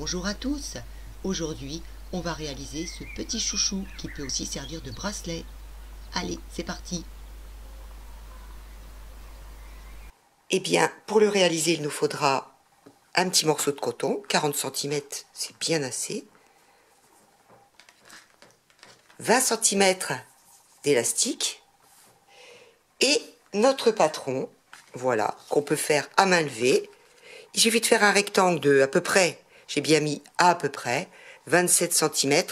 Bonjour à tous. Aujourd'hui, on va réaliser ce petit chouchou qui peut aussi servir de bracelet. Allez, c'est parti. Eh bien, pour le réaliser, il nous faudra un petit morceau de coton, 40 cm, c'est bien assez. 20 cm d'élastique et notre patron, voilà, qu'on peut faire à main levée. Il suffit de faire un rectangle de à peu près, j'ai bien mis à peu près, 27 cm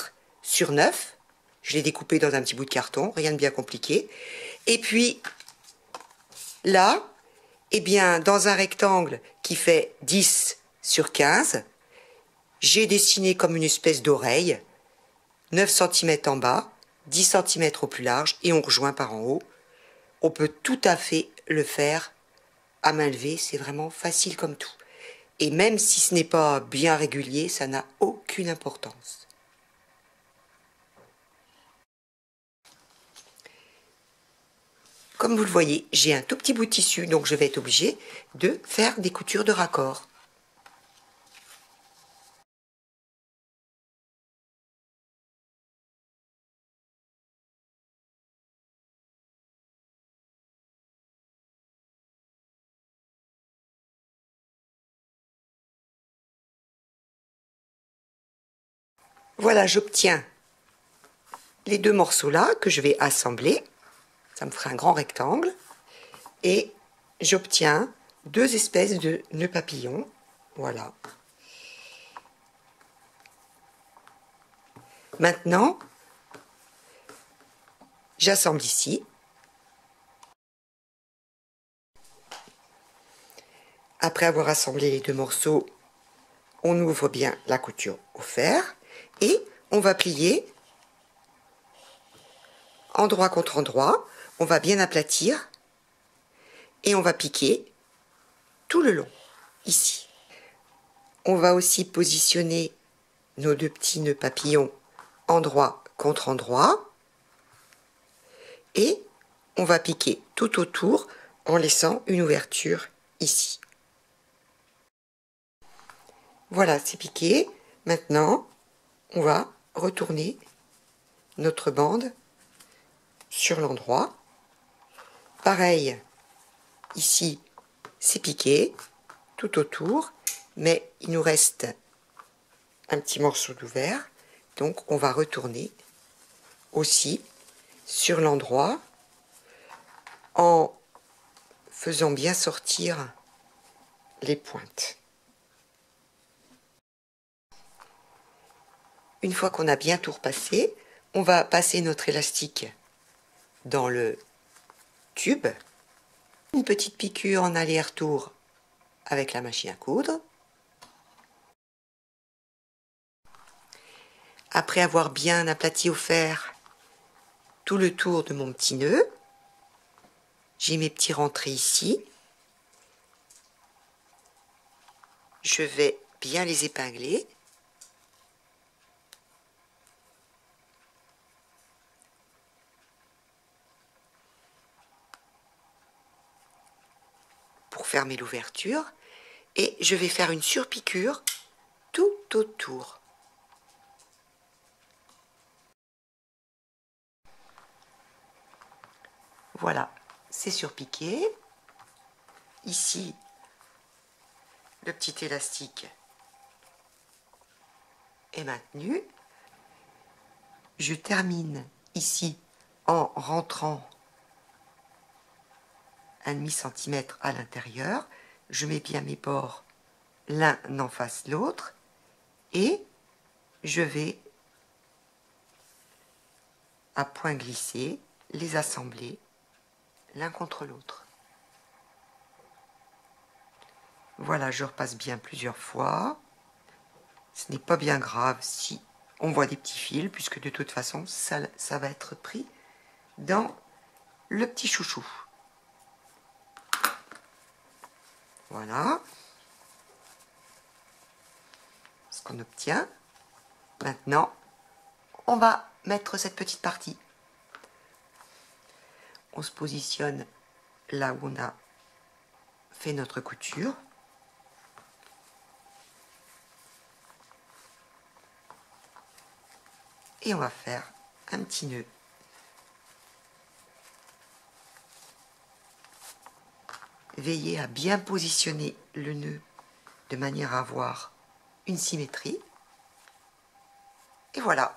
sur 9. Je l'ai découpé dans un petit bout de carton, rien de bien compliqué. Et puis, là, eh bien, dans un rectangle qui fait 10 sur 15, j'ai dessiné comme une espèce d'oreille, 9 cm en bas, 10 cm au plus large, et on rejoint par en haut. On peut tout à fait le faire à main levée, c'est vraiment facile comme tout. Et même si ce n'est pas bien régulier, ça n'a aucune importance. Comme vous le voyez, j'ai un tout petit bout de tissu, donc je vais être obligée de faire des coutures de raccord. Voilà, j'obtiens les deux morceaux là que je vais assembler. Ça me fera un grand rectangle. Et j'obtiens deux espèces de nœuds papillons. Voilà. Maintenant, j'assemble ici. Après avoir assemblé les deux morceaux, on ouvre bien la couture au fer et on va plier endroit contre endroit. On va bien aplatir et on va piquer tout le long, ici. On va aussi positionner nos deux petits nœuds papillons endroit contre endroit et on va piquer tout autour en laissant une ouverture ici. Voilà, c'est piqué. Maintenant, on va retourner notre bande sur l'endroit. Pareil, ici, c'est piqué tout autour, mais il nous reste un petit morceau d'ouvert. Donc, on va retourner aussi sur l'endroit en faisant bien sortir les pointes. Une fois qu'on a bien tout repassé, on va passer notre élastique dans le tube. Une petite piqûre en aller-retour avec la machine à coudre. Après avoir bien aplati au fer tout le tour de mon petit nœud, j'ai mes petits rentrés ici. Je vais bien les épingler. Pour fermer l'ouverture. Et je vais faire une surpiqûre tout autour. Voilà, c'est surpiqué. Ici, le petit élastique est maintenu. Je termine ici en rentrant 1,5 cm à l'intérieur. Je mets bien mes bords l'un en face l'autre et je vais à point glissé les assembler l'un contre l'autre. Voilà, je repasse bien plusieurs fois. Ce n'est pas bien grave si on voit des petits fils, puisque de toute façon, ça va être pris dans le petit chouchou. Voilà ce qu'on obtient. Maintenant, on va mettre cette petite partie. On se positionne là où on a fait notre couture. et on va faire un petit nœud. Veillez à bien positionner le nœud de manière à avoir une symétrie. Et voilà.